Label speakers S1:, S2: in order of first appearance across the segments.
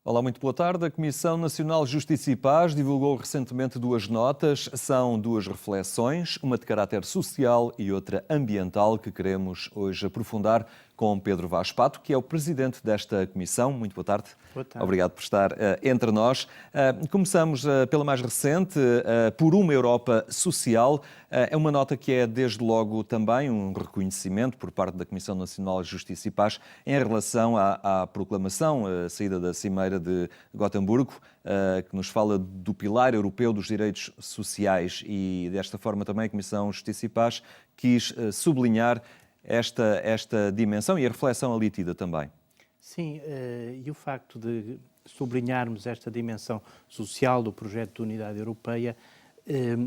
S1: Olá, muito boa tarde. A Comissão Nacional de Justiça e Paz divulgou recentemente duas notas. São duas reflexões, uma de caráter social e outra ambiental, que queremos hoje aprofundar com Pedro Vaz Pato, que é o presidente desta comissão. Muito boa tarde.
S2: Boa tarde.
S1: Obrigado por estar entre nós. Começamos pela mais recente, por uma Europa social. É uma nota que é, desde logo, também um reconhecimento por parte da Comissão Nacional de Justiça e Paz em relação à proclamação, a saída da Cimeira de Gotemburgo, que nos fala do pilar europeu dos direitos sociais, e desta forma também a Comissão de Justiça e Paz quis sublinhar esta dimensão e a reflexão ali tida também.
S2: Sim, e o facto de sublinharmos esta dimensão social do projeto de unidade europeia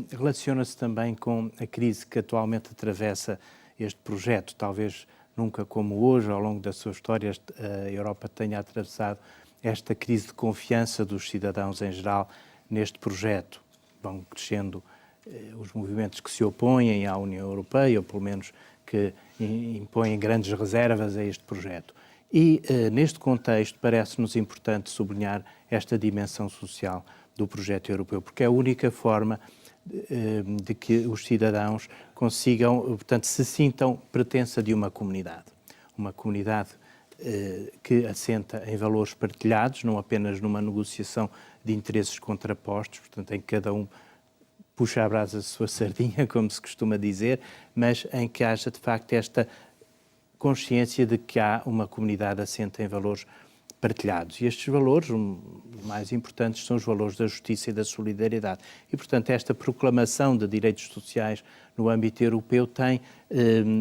S2: relaciona-se também com a crise que atualmente atravessa este projeto. Talvez nunca como hoje, ao longo da sua história, a Europa tenha atravessado esta crise de confiança dos cidadãos em geral neste projeto. Vão crescendo os movimentos que se opõem à União Europeia, ou pelo menos que impõem grandes reservas a este projeto. E, neste contexto, parece-nos importante sublinhar esta dimensão social do projeto europeu, porque é a única forma de que os cidadãos consigam, portanto, se sintam pertença de uma comunidade que assenta em valores partilhados, não apenas numa negociação de interesses contrapostos, portanto, em que cada um puxa a brasa da sua sardinha, como se costuma dizer, mas em que haja, de facto, esta consciência de que há uma comunidade assente em valores partilhados. E estes valores, os mais importantes, são os valores da justiça e da solidariedade. E, portanto, esta proclamação de direitos sociais no âmbito europeu tem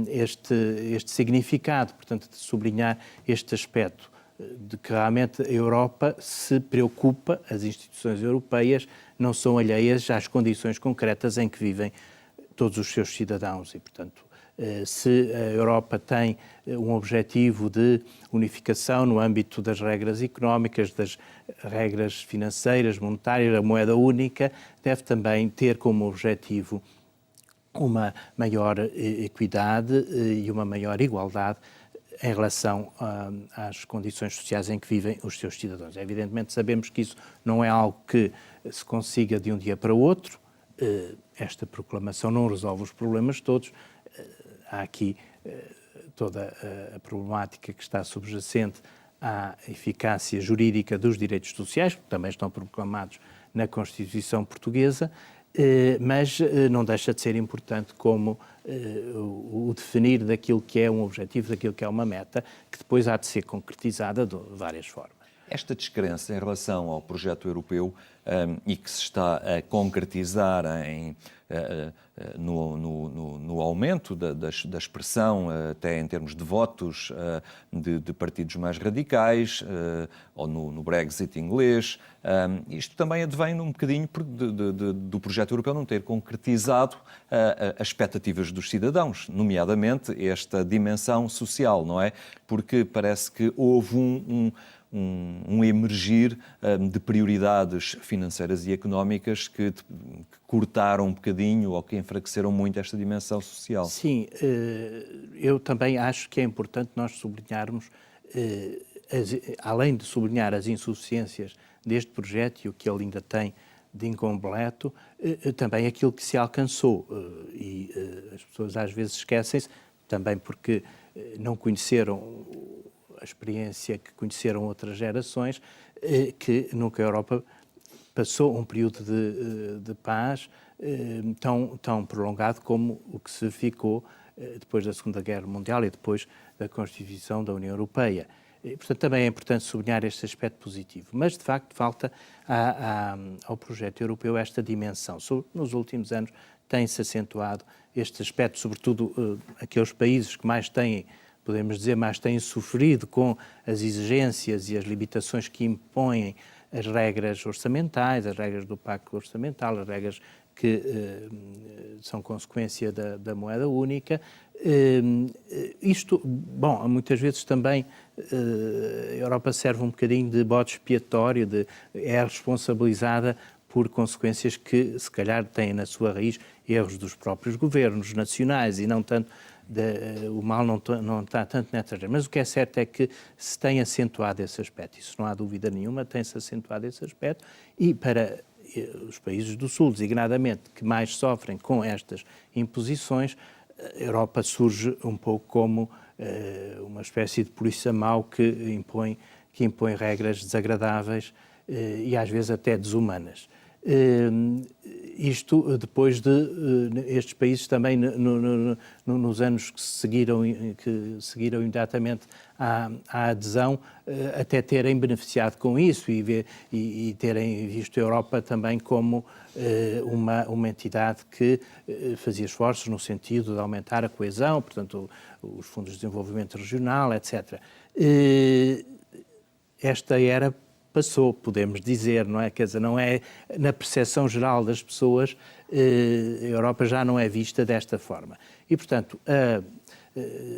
S2: este significado, portanto, de sublinhar este aspecto de que realmente a Europa se preocupa, as instituições europeias não são alheias às condições concretas em que vivem todos os seus cidadãos e, portanto, se a Europa tem um objetivo de unificação no âmbito das regras económicas, das regras financeiras, monetárias, a moeda única, deve também ter como objetivo uma maior equidade e uma maior igualdade em relação às condições sociais em que vivem os seus cidadãos. Evidentemente sabemos que isso não é algo que se consiga de um dia para o outro. Esta proclamação não resolve os problemas todos. Há aqui toda a problemática que está subjacente à eficácia jurídica dos direitos sociais, que também estão proclamados na Constituição Portuguesa, mas não deixa de ser importante como o definir daquilo que é um objetivo, daquilo que é uma meta, que depois há de ser concretizada de várias formas.
S1: Esta descrença em relação ao projeto europeu e que se está a concretizar no aumento da expressão, até em termos de votos, de partidos mais radicais, ou no Brexit inglês, isto também advém um bocadinho do projeto europeu não ter concretizado as expectativas dos cidadãos, nomeadamente esta dimensão social, não é? Porque parece que houve um emergir de prioridades financeiras e económicas que cortaram um bocadinho ou que enfraqueceram muito esta dimensão social.
S2: Sim, eu também acho que é importante nós sublinharmos, além de sublinhar as insuficiências deste projeto e o que ele ainda tem de incompleto, também aquilo que se alcançou. E as pessoas às vezes esquecem-se, também porque não conheceram a experiência que conheceram outras gerações, que nunca a Europa passou um período de paz tão prolongado como o que se verificou depois da Segunda Guerra Mundial e depois da Constituição da União Europeia. E, portanto, também é importante sublinhar este aspecto positivo. Mas, de facto, falta ao projeto europeu esta dimensão. Nos últimos anos tem-se acentuado este aspecto, sobretudo aqueles países que mais têm, podemos dizer, mais têm sofrido com as exigências e as limitações que impõem as regras orçamentais, as regras do Pacto Orçamental, as regras que são consequência da moeda única. Isto, bom, muitas vezes também a Europa serve um bocadinho de bode expiatório, é responsabilizada por consequências que, se calhar, têm na sua raiz erros dos próprios governos nacionais e não tanto o mal não está tanto nessas regras. Mas o que é certo é que se tem acentuado esse aspecto, isso não há dúvida nenhuma, tem-se acentuado esse aspecto, e para os países do Sul, designadamente, que mais sofrem com estas imposições, a Europa surge um pouco como uma espécie de polícia mau que impõe regras desagradáveis e às vezes até desumanas. Isto depois de estes países também nos anos que seguiram imediatamente à adesão até terem beneficiado com isso e terem visto a Europa também como uma entidade que fazia esforços no sentido de aumentar a coesão, portanto os fundos de desenvolvimento regional, etc. Esta era passou, podemos dizer, não é? Quer dizer, não é na percepção geral das pessoas, a Europa já não é vista desta forma. E, portanto,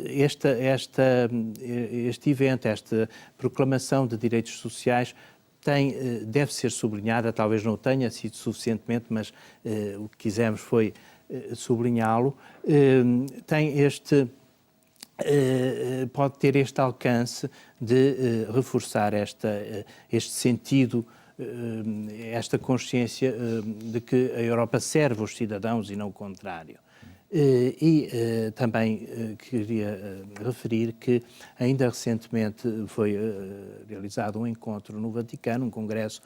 S2: este evento, esta proclamação de direitos sociais deve ser sublinhada, talvez não tenha sido suficientemente, mas o que quisemos foi sublinhá-lo, pode ter este alcance de reforçar este sentido, esta consciência de que a Europa serve os cidadãos e não o contrário. Também queria referir que ainda recentemente foi realizado um encontro no Vaticano, um congresso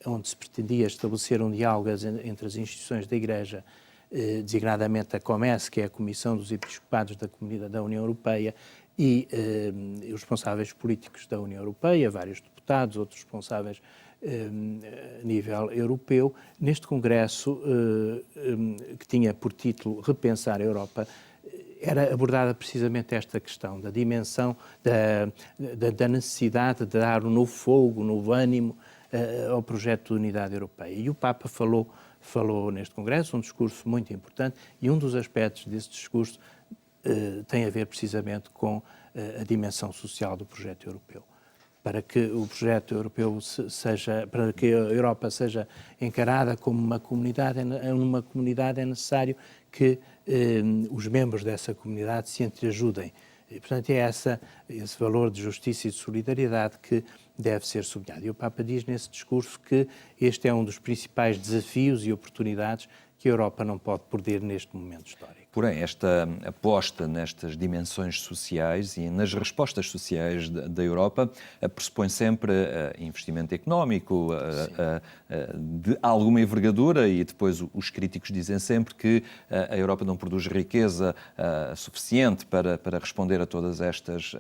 S2: onde se pretendia estabelecer um diálogo entre as instituições da Igreja, designadamente a COMES, que é a Comissão dos Episcopados da Comunidade da União Europeia, e os responsáveis políticos da União Europeia, vários deputados, outros responsáveis a nível europeu. Neste congresso, que tinha por título Repensar a Europa, era abordada precisamente esta questão da dimensão, da necessidade de dar um novo fogo, um novo ânimo ao projeto de unidade europeia. E o Papa falou neste congresso, um discurso muito importante, e um dos aspectos desse discurso tem a ver precisamente com a dimensão social do projeto europeu. Para que o projeto europeu para que a Europa seja encarada como uma comunidade é necessário que os membros dessa comunidade se entreajudem. E, portanto, é esse valor de justiça e de solidariedade que deve ser sublinhado. E o Papa diz nesse discurso que este é um dos principais desafios e oportunidades que a Europa não pode perder neste momento histórico.
S1: Porém, esta aposta nestas dimensões sociais e nas respostas sociais da Europa pressupõe sempre investimento económico de alguma envergadura, e depois os críticos dizem sempre que a Europa não produz riqueza suficiente para responder a todas estas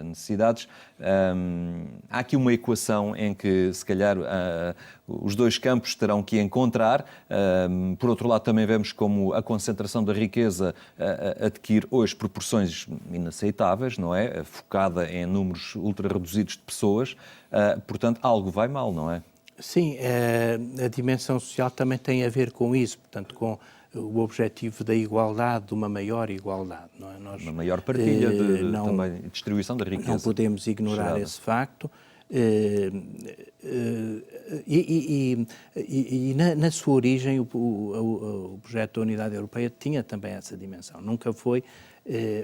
S1: necessidades. Há aqui uma equação em que, se calhar, os dois campos terão que encontrar. Por outro lado, também vemos como a concentração da riqueza adquire hoje proporções inaceitáveis, não é? Focada em números ultra reduzidos de pessoas. Portanto, algo vai mal, não é?
S2: Sim, a dimensão social também tem a ver com isso, portanto, com o objetivo da igualdade, de uma maior igualdade. Não é?
S1: Uma maior partilha também distribuição da riqueza.
S2: Não podemos ignorar gerada. Esse facto. Na sua origem, o projeto da Unidade Europeia tinha também essa dimensão. Nunca foi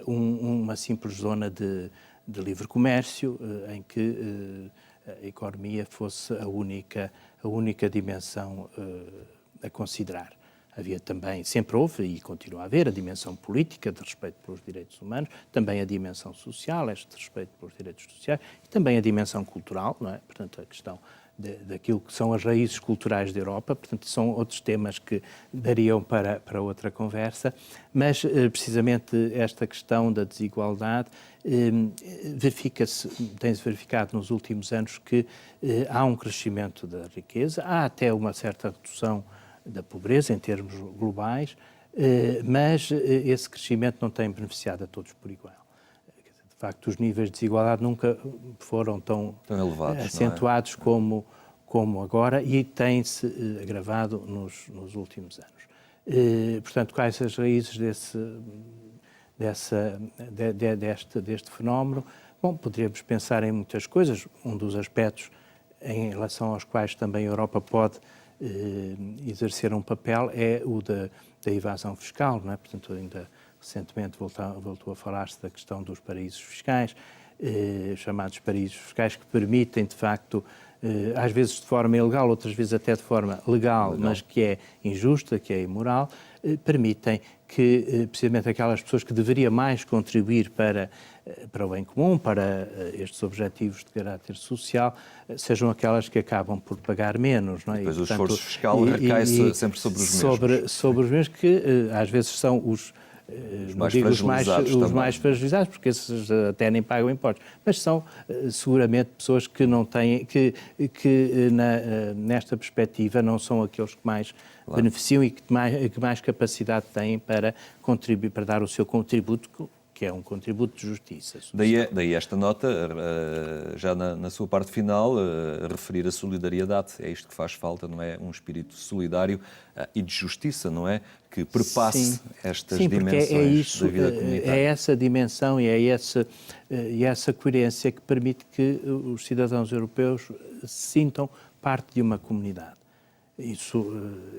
S2: uma simples zona de livre comércio em que a economia fosse a única dimensão a considerar. Havia também, sempre houve e continua a haver, a dimensão política de respeito pelos direitos humanos, também a dimensão social, este respeito pelos direitos sociais, e também a dimensão cultural, não é? Portanto, a questão daquilo que são as raízes culturais da Europa, portanto, são outros temas que dariam para outra conversa, mas precisamente esta questão da desigualdade tem-se verificado nos últimos anos que há um crescimento da riqueza, há até uma certa redução da pobreza em termos globais, mas esse crescimento não tem beneficiado a todos por igual. De facto, os níveis de desigualdade nunca foram tão elevados, acentuados como agora, e têm-se agravado nos últimos anos. Portanto, quais as raízes deste fenómeno? Bom, poderíamos pensar em muitas coisas. Um dos aspectos em relação aos quais também a Europa pode exercer um papel é o da evasão fiscal, não é? Portanto, ainda recentemente voltou a falar-se da questão dos paraísos fiscais, chamados paraísos fiscais, que permitem, de facto, às vezes de forma ilegal, outras vezes até de forma legal, mas que é injusta, que é imoral, permitem que, precisamente, aquelas pessoas que deveriam mais contribuir para o bem comum, para estes objetivos de caráter social, sejam aquelas que acabam por pagar menos. Não é?
S1: Depois o esforço fiscal recai sempre sobre os mesmos.
S2: Sobre os mesmos, que às vezes são os mais fragilizados, porque esses até nem pagam impostos, mas são seguramente pessoas que não têm, nesta perspectiva não são aqueles que mais beneficiam e que mais capacidade têm para contribuir, para dar o seu contributo, que é um contributo de justiça.
S1: Daí esta nota, já na sua parte final, referir a solidariedade. É isto que faz falta, não é? Um espírito solidário e de justiça, não é? Que perpasse estas dimensões da vida comunitária.
S2: É essa dimensão e é essa coerência que permite que os cidadãos europeus se sintam parte de uma comunidade. Isso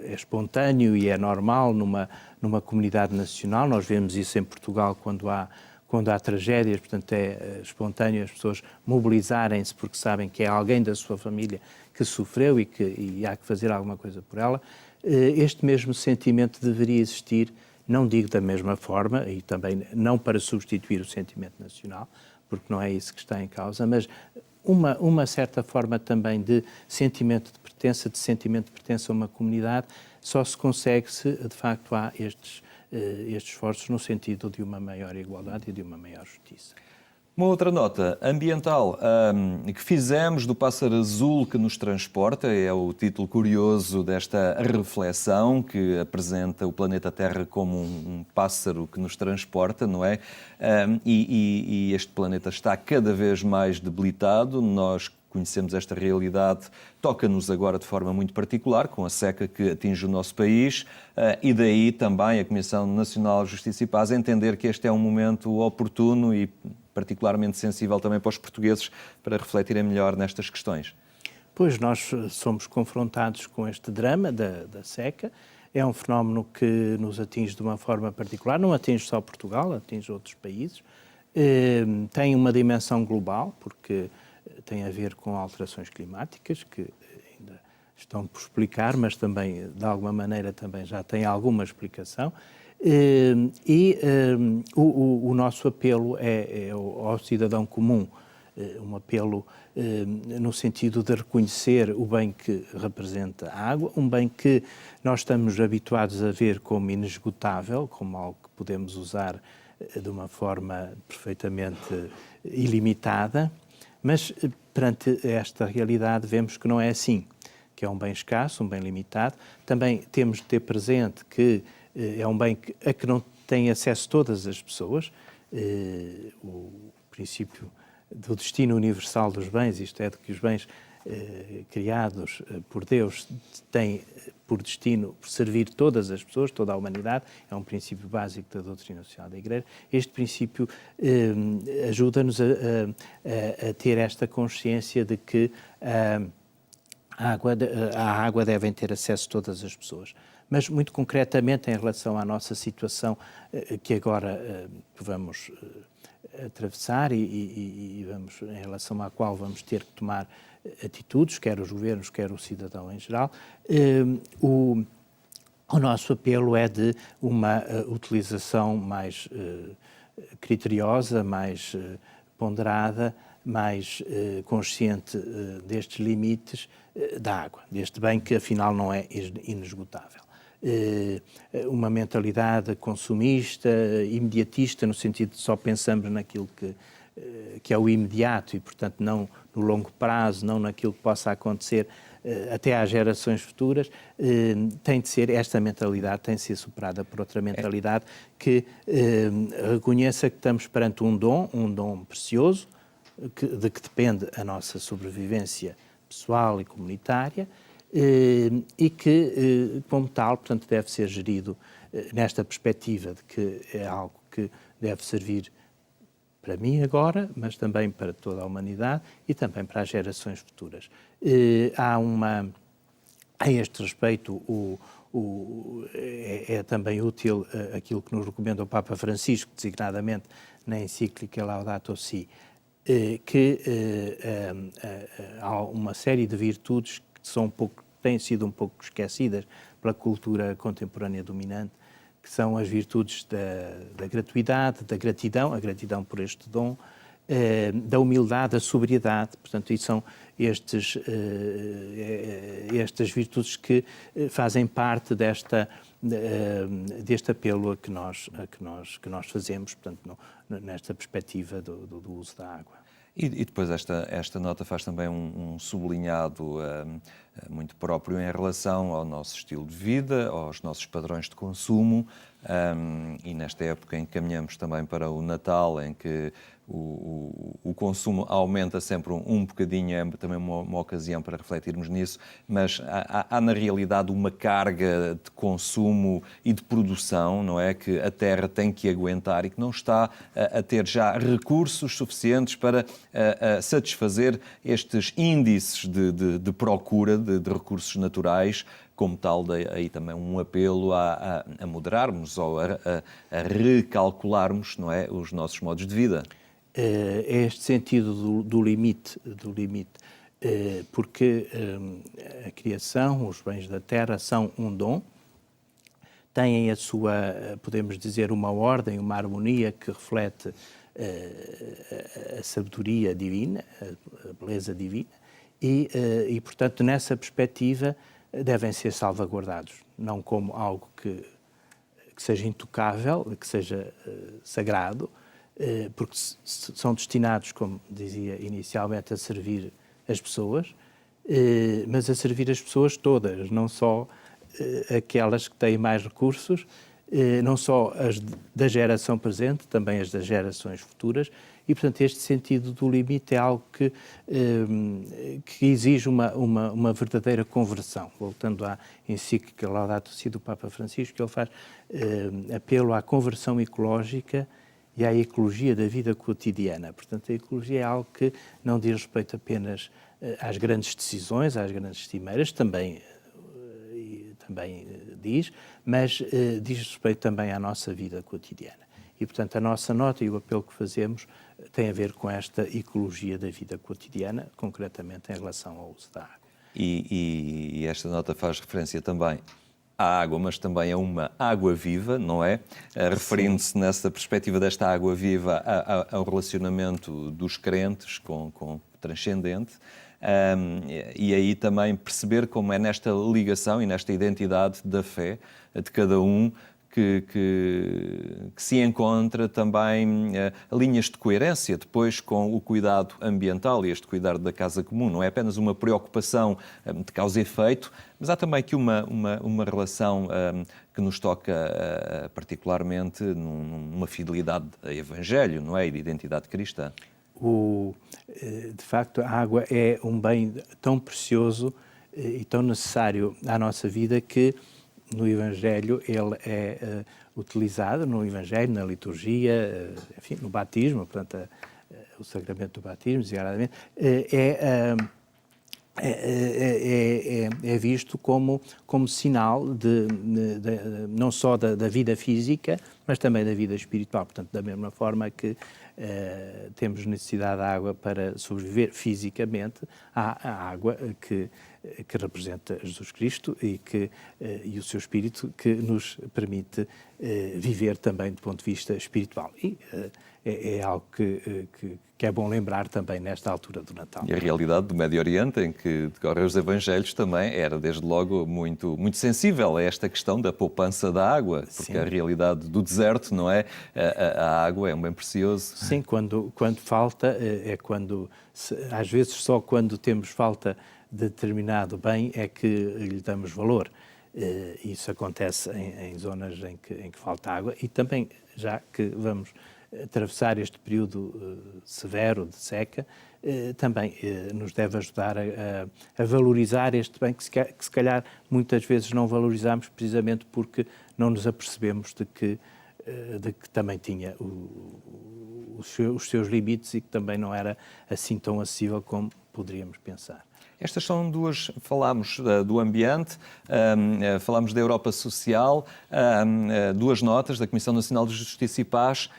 S2: é espontâneo e é normal numa comunidade nacional. Nós vemos isso em Portugal quando há tragédias, portanto é espontâneo as pessoas mobilizarem-se porque sabem que é alguém da sua família que sofreu e há que fazer alguma coisa por ela. Este mesmo sentimento deveria existir, não digo da mesma forma, e também não para substituir o sentimento nacional, porque não é isso que está em causa, mas uma certa forma também de sentimento de pertença a uma comunidade, só se consegue se, de facto, há estes esforços no sentido de uma maior igualdade e de uma maior justiça.
S1: Uma outra nota ambiental que fizemos do pássaro azul que nos transporta, é o título curioso desta reflexão que apresenta o planeta Terra como um pássaro que nos transporta, não é? E este planeta está cada vez mais debilitado, nós conhecemos esta realidade, toca-nos agora de forma muito particular, com a seca que atinge o nosso país, e daí também a Comissão Nacional de Justiça e Paz entender que este é um momento oportuno e particularmente sensível também para os portugueses para refletirem melhor nestas questões.
S2: Pois, nós somos confrontados com este drama da seca. É um fenómeno que nos atinge de uma forma particular, não atinge só Portugal, atinge outros países. Tem uma dimensão global, porque tem a ver com alterações climáticas, que ainda estão por explicar, mas também, de alguma maneira, também já tem alguma explicação. O nosso apelo é ao cidadão comum, um apelo no sentido de reconhecer o bem que representa a água, um bem que nós estamos habituados a ver como inesgotável, como algo que podemos usar de uma forma perfeitamente ilimitada, mas perante esta realidade vemos que não é assim, que é um bem escasso, um bem limitado. Também temos de ter presente que é um bem a que não têm acesso todas as pessoas. O princípio do destino universal dos bens, isto é, de que os bens criados por Deus têm por destino servir todas as pessoas, toda a humanidade, é um princípio básico da doutrina social da Igreja. Este princípio ajuda-nos a ter esta consciência de que à água devem ter acesso todas as pessoas. Mas, muito concretamente, em relação à nossa situação que agora vamos atravessar e vamos, em relação à qual vamos ter que tomar atitudes, quer os governos, quer o cidadão em geral, o nosso apelo é de uma utilização mais criteriosa, mais ponderada, mais consciente destes limites da água, deste bem que afinal não é inesgotável. Uma mentalidade consumista, imediatista, no sentido de só pensamos naquilo que é o imediato e, portanto, não no longo prazo, não naquilo que possa acontecer até às gerações futuras, tem de ser, esta mentalidade tem de ser superada por outra mentalidade que reconheça que estamos perante um dom precioso, de que depende a nossa sobrevivência pessoal e comunitária, e que, como tal, portanto, deve ser gerido nesta perspectiva de que é algo que deve servir para mim agora, mas também para toda a humanidade e também para as gerações futuras. A este respeito, é também útil aquilo que nos recomenda o Papa Francisco, designadamente na encíclica Laudato Si, que há uma série de virtudes que têm sido um pouco esquecidas pela cultura contemporânea dominante, que são as virtudes da gratuidade, da gratidão, a gratidão por este dom, da humildade, da sobriedade. Portanto, e são estas virtudes que fazem parte deste apelo a que nós fazemos, portanto, nesta perspectiva do uso da água.
S1: E depois esta nota faz também um sublinhado muito próprio em relação ao nosso estilo de vida, aos nossos padrões de consumo, e nesta época em que caminhamos também para o Natal, em que o consumo aumenta sempre um bocadinho, é também uma ocasião para refletirmos nisso, mas há na realidade uma carga de consumo e de produção, não é, que a Terra tem que aguentar e que não está a ter já recursos suficientes para satisfazer estes índices de procura de recursos naturais. Como tal, aí também um apelo a moderarmos ou a recalcularmos, não é, os nossos modos de vida.
S2: É este sentido do limite, porque a criação, os bens da terra são um dom, têm a sua, podemos dizer, uma ordem, uma harmonia que reflete a sabedoria divina, a beleza divina, e portanto, nessa perspectiva, devem ser salvaguardados, não como algo que seja intocável, que seja sagrado, porque são destinados, como dizia inicialmente, a servir as pessoas, mas a servir as pessoas todas, não só aquelas que têm mais recursos, não só as da geração presente, também as das gerações futuras, e, portanto, este sentido do limite é algo que exige uma verdadeira conversão. Voltando à encíclica Laudato Si do Papa Francisco, ele faz apelo à conversão ecológica e à ecologia da vida cotidiana. Portanto, a ecologia é algo que não diz respeito apenas às grandes decisões, às grandes cimeiras, também diz, mas diz respeito também à nossa vida cotidiana. E, portanto, a nossa nota e o apelo que fazemos tem a ver com esta ecologia da vida cotidiana, concretamente em relação ao uso da água.
S1: E esta nota faz referência também à água, mas também a uma água viva, não é? Referindo-se nessa perspectiva desta água viva ao relacionamento dos crentes com o transcendente. E aí também perceber como é nesta ligação e nesta identidade da fé de cada um que se encontra também linhas de coerência depois com o cuidado ambiental e este cuidado da casa comum. Não é apenas uma preocupação de causa e efeito, mas há também aqui uma relação que nos toca particularmente numa fidelidade ao Evangelho, não é? E de identidade cristã.
S2: De facto, a água é um bem tão precioso e tão necessário à nossa vida que no Evangelho ele é utilizado, no Evangelho, na liturgia, enfim, no batismo, portanto, o sacramento do batismo, designadamente, é visto como sinal não só da vida física, mas também da vida espiritual. Portanto, da mesma forma que temos necessidade de água para sobreviver fisicamente, há a água que representa Jesus Cristo e o seu Espírito que nos permite viver também do ponto de vista espiritual. E é algo que é bom lembrar também nesta altura do Natal.
S1: E a realidade do Médio Oriente, em que decorrem os Evangelhos, também era, desde logo, muito, muito sensível a esta questão da poupança da água, porque Sim. A realidade do deserto, não é? A água é um bem precioso.
S2: Sim, quando falta, às vezes só quando temos falta de determinado bem é que lhe damos valor. Isso acontece em zonas em que falta água e também, já que vamos atravessar este período severo de seca, também nos deve ajudar a valorizar este bem que se calhar muitas vezes não valorizamos precisamente porque não nos apercebemos de que também tinha os seus limites e que também não era assim tão acessível como poderíamos pensar.
S1: Estas são duas, falámos do ambiente, falámos da Europa Social, duas notas da Comissão Nacional de Justiça e Paz.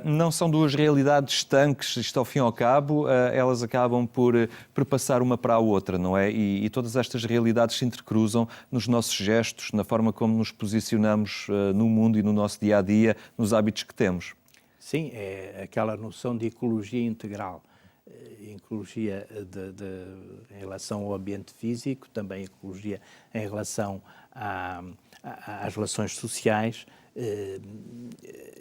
S1: Não são duas realidades estanques, isto ao fim e ao cabo, elas acabam por passar uma para a outra, não é? E todas estas realidades se intercruzam nos nossos gestos, na forma como nos posicionamos no mundo e no nosso dia-a-dia, nos hábitos que temos.
S2: Sim, é aquela noção de ecologia integral. Ecologia em relação ao ambiente físico, também ecologia em relação às relações sociais.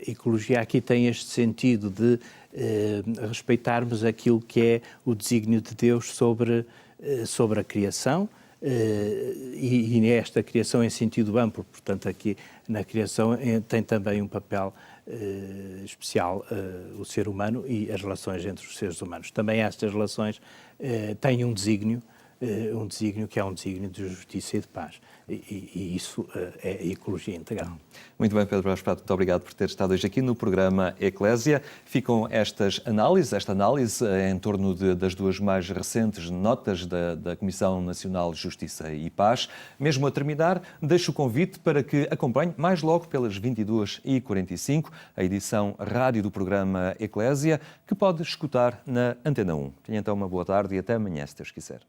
S2: Ecologia aqui tem este sentido de respeitarmos aquilo que é o desígnio de Deus sobre a criação, e esta criação em sentido amplo, portanto aqui na criação tem também um papel especial o ser humano e as relações entre os seres humanos. Também estas relações têm um desígnio que é um desígnio de justiça e de paz. E isso é a ecologia integral.
S1: Muito bem, Pedro Brás Prato, muito obrigado por ter estado hoje aqui no programa Eclésia. Ficam esta análise em torno das duas mais recentes notas da Comissão Nacional de Justiça e Paz. Mesmo a terminar, deixo o convite para que acompanhe mais logo pelas 22h45 a edição rádio do programa Eclésia, que pode escutar na Antena 1. Tenha então uma boa tarde e até amanhã, se Deus quiser.